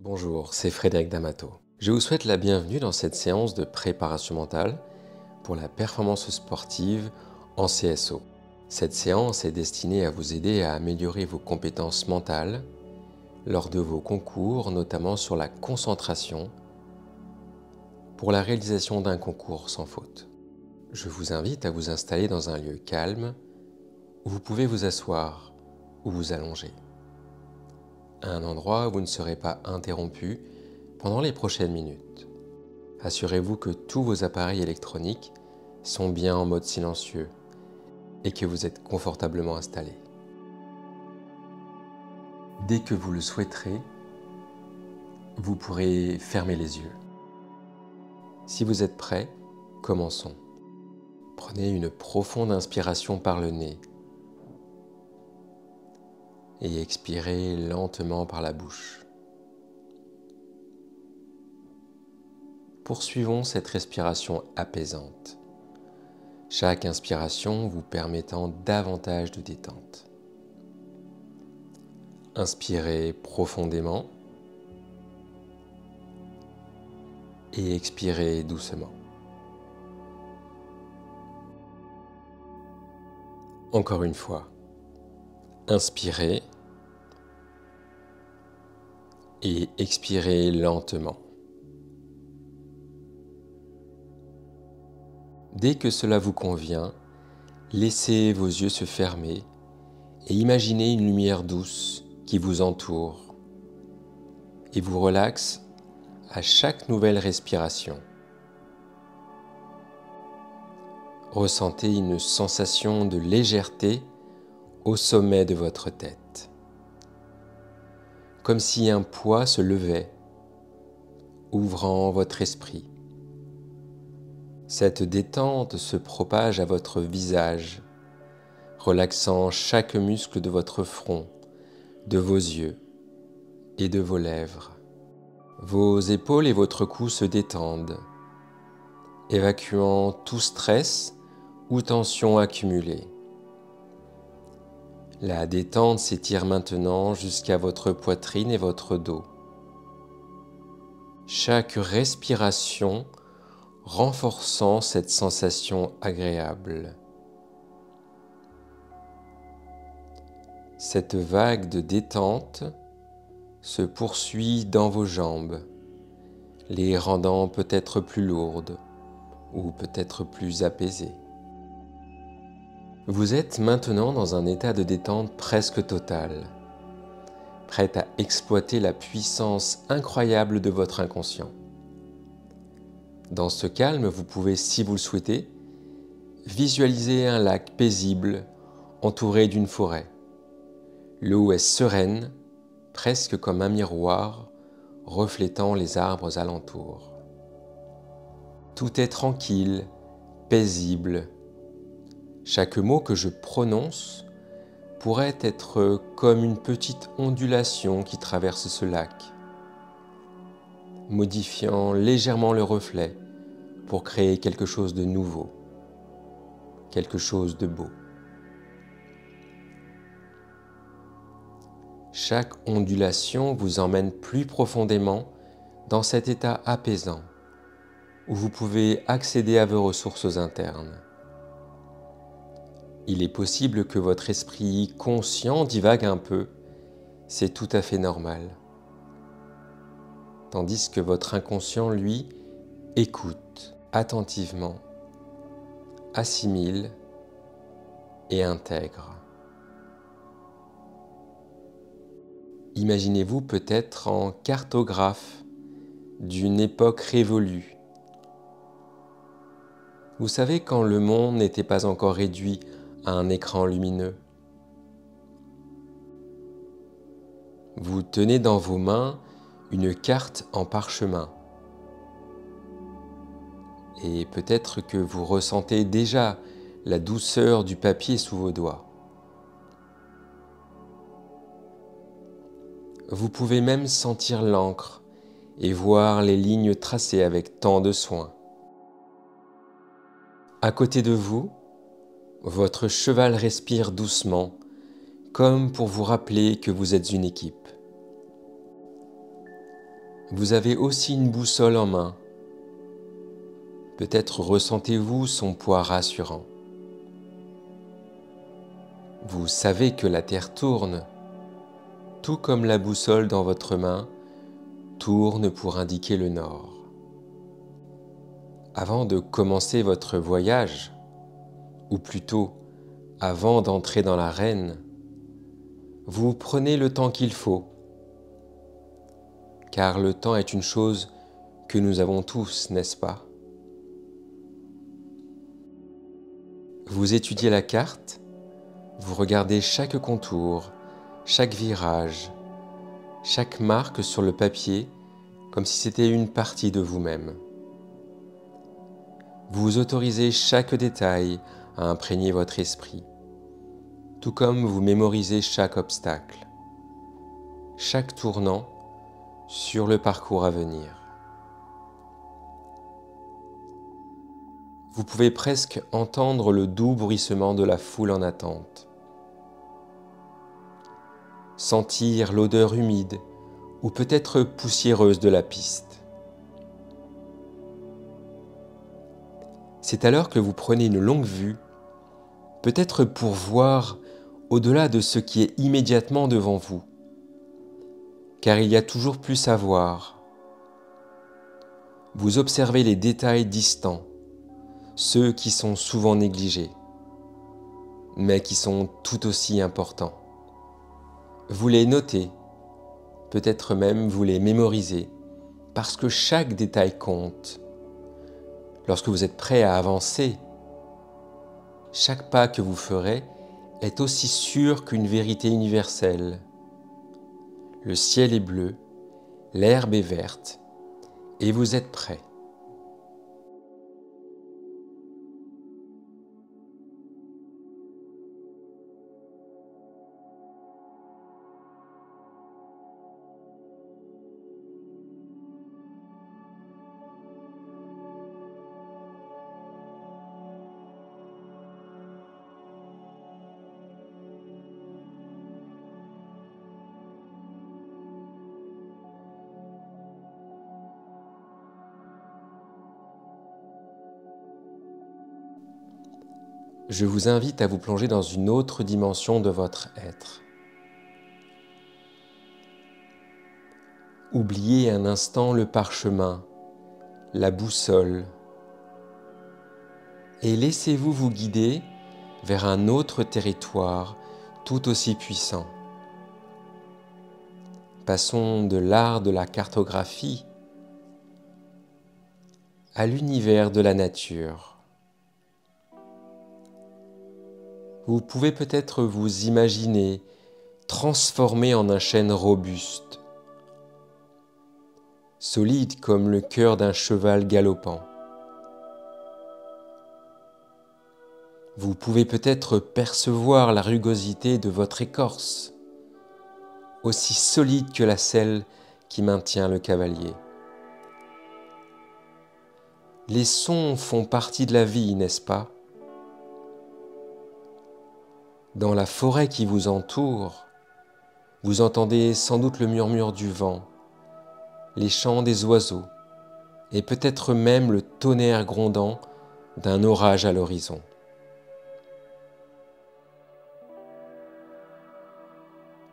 Bonjour, c'est Frédéric D'Amato. Je vous souhaite la bienvenue dans cette séance de préparation mentale pour la performance sportive en CSO. Cette séance est destinée à vous aider à améliorer vos compétences mentales lors de vos concours, notamment sur la concentration pour la réalisation d'un concours sans faute. Je vous invite à vous installer dans un lieu calme où vous pouvez vous asseoir ou vous allonger, à un endroit où vous ne serez pas interrompu pendant les prochaines minutes. Assurez-vous que tous vos appareils électroniques sont bien en mode silencieux et que vous êtes confortablement installé. Dès que vous le souhaiterez, vous pourrez fermer les yeux. Si vous êtes prêt, commençons. Prenez une profonde inspiration par le nez et expirez lentement par la bouche. Poursuivons cette respiration apaisante, chaque inspiration vous permettant davantage de détente. Inspirez profondément et expirez doucement. Encore une fois, inspirez et expirez lentement. Dès que cela vous convient, laissez vos yeux se fermer et imaginez une lumière douce qui vous entoure et vous relaxe à chaque nouvelle respiration. Ressentez une sensation de légèreté au sommet de votre tête, comme si un poids se levait, ouvrant votre esprit. Cette détente se propage à votre visage, relaxant chaque muscle de votre front, de vos yeux et de vos lèvres. Vos épaules et votre cou se détendent, évacuant tout stress ou tension accumulée. La détente s'étire maintenant jusqu'à votre poitrine et votre dos. Chaque respiration renforçant cette sensation agréable. Cette vague de détente se poursuit dans vos jambes, les rendant peut-être plus lourdes ou peut-être plus apaisées. Vous êtes maintenant dans un état de détente presque total, prêt à exploiter la puissance incroyable de votre inconscient. Dans ce calme, vous pouvez, si vous le souhaitez, visualiser un lac paisible entouré d'une forêt. L'eau est sereine, presque comme un miroir, reflétant les arbres alentours. Tout est tranquille, paisible. Chaque mot que je prononce pourrait être comme une petite ondulation qui traverse ce lac, modifiant légèrement le reflet pour créer quelque chose de nouveau, quelque chose de beau. Chaque ondulation vous emmène plus profondément dans cet état apaisant où vous pouvez accéder à vos ressources internes. Il est possible que votre esprit conscient divague un peu, c'est tout à fait normal. Tandis que votre inconscient, lui, écoute attentivement, assimile et intègre. Imaginez-vous peut-être en cartographe d'une époque révolue. Vous savez, quand le monde n'était pas encore réduit à un écran lumineux. Vous tenez dans vos mains une carte en parchemin. Et peut-être que vous ressentez déjà la douceur du papier sous vos doigts. Vous pouvez même sentir l'encre et voir les lignes tracées avec tant de soin. À côté de vous, votre cheval respire doucement, comme pour vous rappeler que vous êtes une équipe. Vous avez aussi une boussole en main. Peut-être ressentez-vous son poids rassurant. Vous savez que la Terre tourne, tout comme la boussole dans votre main tourne pour indiquer le nord. Avant de commencer votre voyage, ou plutôt avant d'entrer dans l'arène, vous prenez le temps qu'il faut, car le temps est une chose que nous avons tous, n'est-ce pas? Vous étudiez la carte, vous regardez chaque contour, chaque virage, chaque marque sur le papier, comme si c'était une partie de vous-même. Vous autorisez chaque détail à imprégner votre esprit, tout comme vous mémorisez chaque obstacle, chaque tournant sur le parcours à venir. Vous pouvez presque entendre le doux bruissement de la foule en attente, sentir l'odeur humide ou peut-être poussiéreuse de la piste. C'est alors que vous prenez une longue vue, peut-être pour voir au-delà de ce qui est immédiatement devant vous, car il y a toujours plus à voir. Vous observez les détails distants, ceux qui sont souvent négligés, mais qui sont tout aussi importants. Vous les notez, peut-être même vous les mémorisez, parce que chaque détail compte. Lorsque vous êtes prêt à avancer, chaque pas que vous ferez est aussi sûr qu'une vérité universelle. Le ciel est bleu, l'herbe est verte, et vous êtes prêt. Je vous invite à vous plonger dans une autre dimension de votre être. Oubliez un instant le parchemin, la boussole, et laissez-vous vous guider vers un autre territoire tout aussi puissant. Passons de l'art de la cartographie à l'univers de la nature. Vous pouvez peut-être vous imaginer transformé en un chêne robuste, solide comme le cœur d'un cheval galopant. Vous pouvez peut-être percevoir la rugosité de votre écorce, aussi solide que la selle qui maintient le cavalier. Les sons font partie de la vie, n'est-ce pas? Dans la forêt qui vous entoure, vous entendez sans doute le murmure du vent, les chants des oiseaux et peut-être même le tonnerre grondant d'un orage à l'horizon.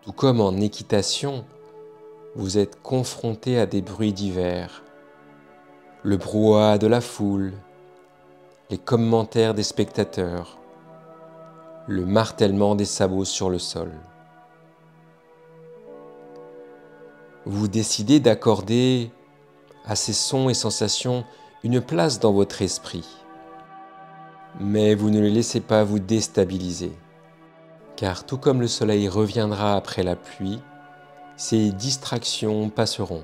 Tout comme en équitation, vous êtes confronté à des bruits divers, le brouhaha de la foule, les commentaires des spectateurs, le martèlement des sabots sur le sol. Vous décidez d'accorder à ces sons et sensations une place dans votre esprit, mais vous ne les laissez pas vous déstabiliser, car tout comme le soleil reviendra après la pluie, ces distractions passeront.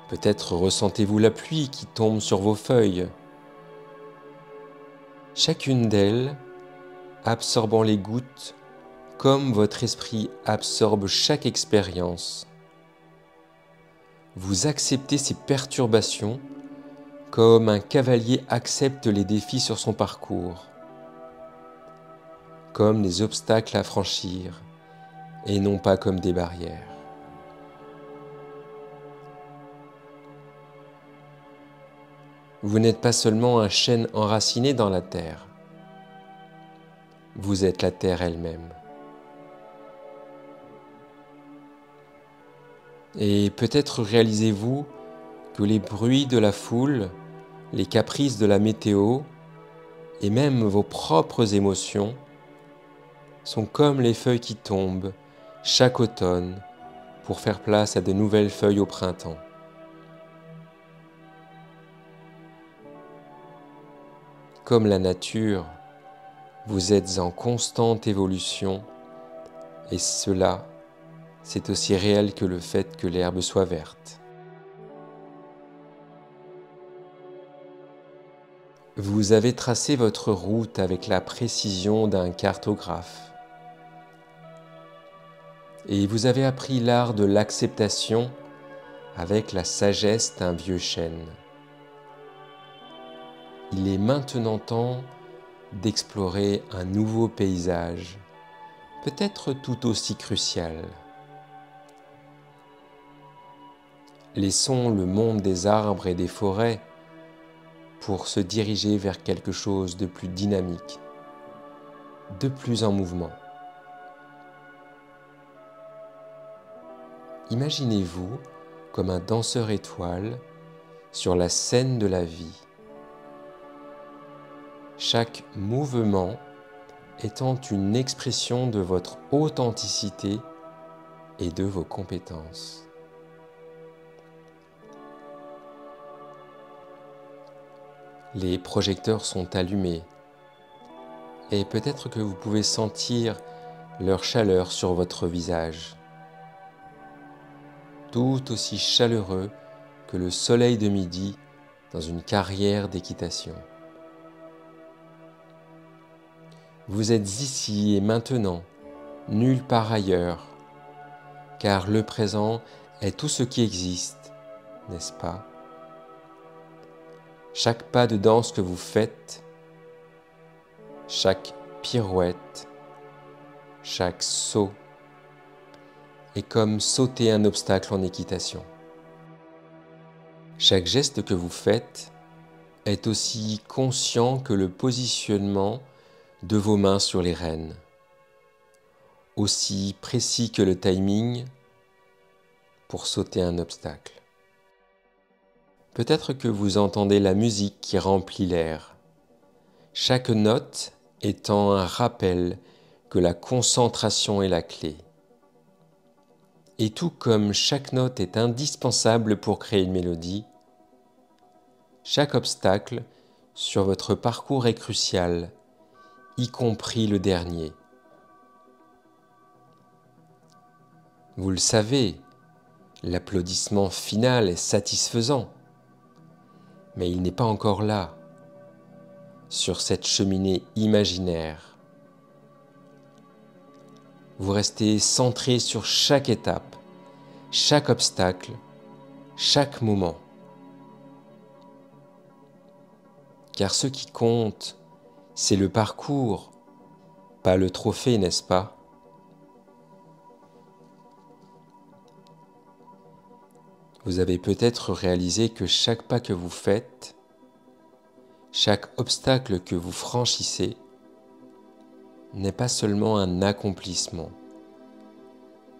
Peut-être ressentez-vous la pluie qui tombe sur vos feuilles, chacune d'elles absorbant les gouttes comme votre esprit absorbe chaque expérience. Vous acceptez ces perturbations comme un cavalier accepte les défis sur son parcours, comme des obstacles à franchir et non pas comme des barrières. Vous n'êtes pas seulement un chêne enraciné dans la terre, vous êtes la terre elle-même. Et peut-être réalisez-vous que les bruits de la foule, les caprices de la météo et même vos propres émotions sont comme les feuilles qui tombent chaque automne pour faire place à de nouvelles feuilles au printemps. Comme la nature, vous êtes en constante évolution et cela, c'est aussi réel que le fait que l'herbe soit verte. Vous avez tracé votre route avec la précision d'un cartographe. Et vous avez appris l'art de l'acceptation avec la sagesse d'un vieux chêne. Il est maintenant temps d'explorer un nouveau paysage, peut-être tout aussi crucial. Laissons le monde des arbres et des forêts pour se diriger vers quelque chose de plus dynamique, de plus en mouvement. Imaginez-vous comme un danseur étoile sur la scène de la vie. Chaque mouvement étant une expression de votre authenticité et de vos compétences. Les projecteurs sont allumés et peut-être que vous pouvez sentir leur chaleur sur votre visage, tout aussi chaleureux que le soleil de midi dans une carrière d'équitation. Vous êtes ici et maintenant, nulle part ailleurs, car le présent est tout ce qui existe, n'est-ce pas? Chaque pas de danse que vous faites, chaque pirouette, chaque saut est comme sauter un obstacle en équitation. Chaque geste que vous faites est aussi conscient que le positionnement de vos mains sur les rênes, aussi précis que le timing pour sauter un obstacle. Peut-être que vous entendez la musique qui remplit l'air, chaque note étant un rappel que la concentration est la clé. Et tout comme chaque note est indispensable pour créer une mélodie, chaque obstacle sur votre parcours est crucial, y compris le dernier. Vous le savez, l'applaudissement final est satisfaisant, mais il n'est pas encore là, sur cette cheminée imaginaire. Vous restez centré sur chaque étape, chaque obstacle, chaque moment. Car ce qui compte, c'est le parcours, pas le trophée, n'est-ce pas? Vous avez peut-être réalisé que chaque pas que vous faites, chaque obstacle que vous franchissez, n'est pas seulement un accomplissement,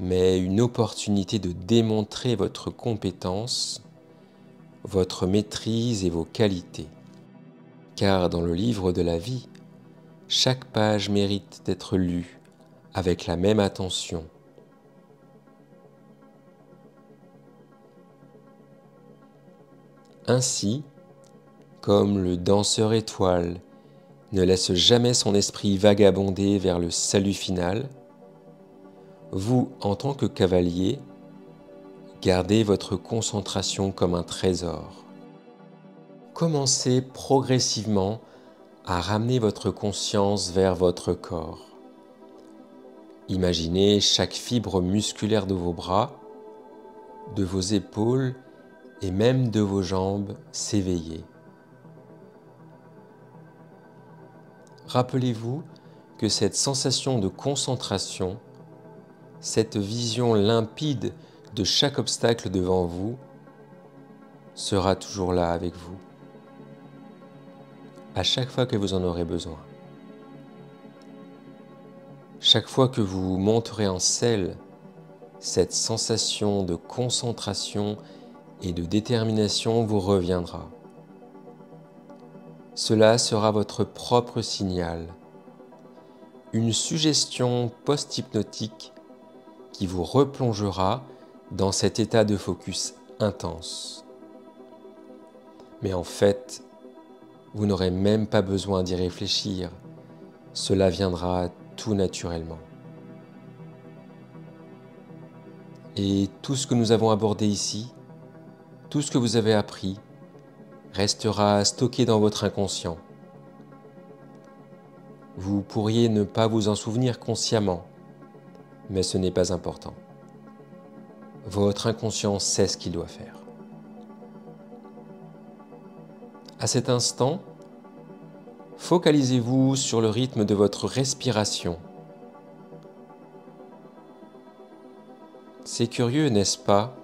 mais une opportunité de démontrer votre compétence, votre maîtrise et vos qualités. Car dans le livre de la vie, chaque page mérite d'être lue avec la même attention. Ainsi, comme le danseur étoile ne laisse jamais son esprit vagabonder vers le salut final, vous, en tant que cavalier, gardez votre concentration comme un trésor. Commencez progressivement à ramener votre conscience vers votre corps. Imaginez chaque fibre musculaire de vos bras, de vos épaules et même de vos jambes s'éveiller. Rappelez-vous que cette sensation de concentration, cette vision limpide de chaque obstacle devant vous, sera toujours là avec vous. à chaque fois que vous en aurez besoin. Chaque fois que vous monterez en selle, cette sensation de concentration et de détermination vous reviendra. Cela sera votre propre signal, une suggestion post-hypnotique qui vous replongera dans cet état de focus intense. Mais en fait, vous n'aurez même pas besoin d'y réfléchir, cela viendra tout naturellement. Et tout ce que nous avons abordé ici, tout ce que vous avez appris, restera stocké dans votre inconscient. Vous pourriez ne pas vous en souvenir consciemment, mais ce n'est pas important. Votre inconscient sait ce qu'il doit faire. À cet instant, focalisez-vous sur le rythme de votre respiration. C'est curieux, n'est-ce pas,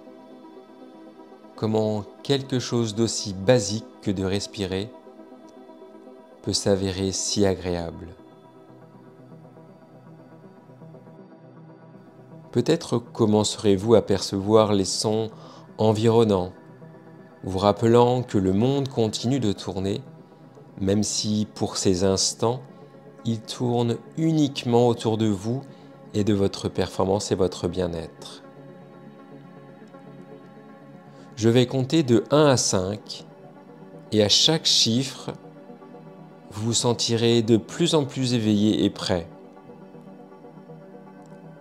comment quelque chose d'aussi basique que de respirer peut s'avérer si agréable. Peut-être commencerez-vous à percevoir les sons environnants, vous rappelant que le monde continue de tourner, même si pour ces instants, il tourne uniquement autour de vous et de votre performance et votre bien-être. Je vais compter de 1 à 5 et à chaque chiffre, vous vous sentirez de plus en plus éveillé et prêt.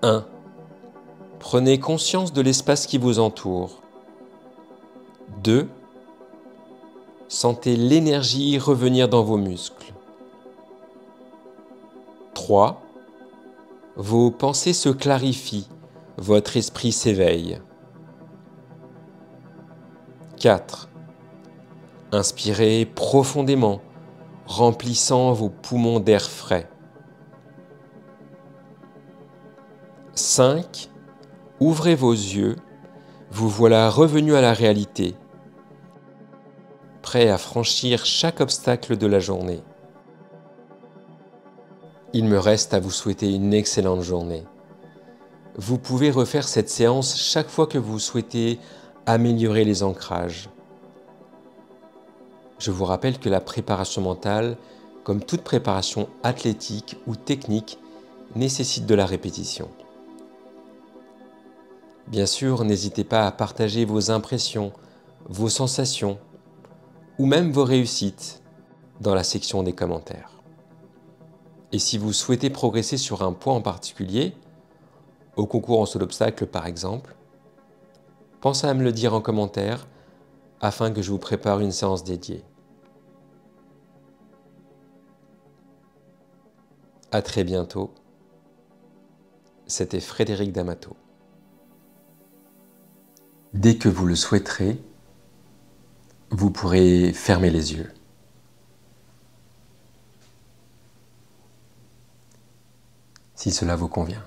1. Prenez conscience de l'espace qui vous entoure. 2. Sentez l'énergie revenir dans vos muscles. 3. Vos pensées se clarifient, votre esprit s'éveille. 4. Inspirez profondément, remplissant vos poumons d'air frais. 5. Ouvrez vos yeux, vous voilà revenu à la réalité, prêt à franchir chaque obstacle de la journée. Il me reste à vous souhaiter une excellente journée. Vous pouvez refaire cette séance chaque fois que vous souhaitez améliorer les ancrages. Je vous rappelle que la préparation mentale, comme toute préparation athlétique ou technique, nécessite de la répétition. Bien sûr, n'hésitez pas à partager vos impressions, vos sensations ou même vos réussites dans la section des commentaires. Et si vous souhaitez progresser sur un point en particulier, au concours en saut d'obstacle par exemple, pensez à me le dire en commentaire afin que je vous prépare une séance dédiée. À très bientôt. C'était Frédéric D'Amato. Dès que vous le souhaiterez, vous pourrez fermer les yeux. Si cela vous convient.